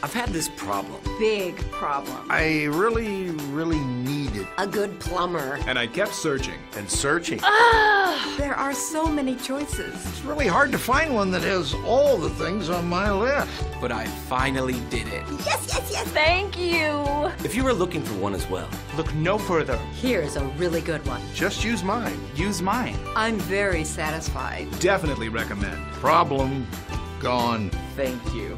I've had this problem. Big problem. I really needed. A good plumber. And I kept searching. And searching. There are so many choices. It's really hard to find one that has all the things on my list. But I finally did it. Yes. Thank you. If you were looking for one as well, Look no further. Here's a really good one. Just use mine. Use mine. I'm very satisfied. Definitely recommend. Problem gone. Thank you.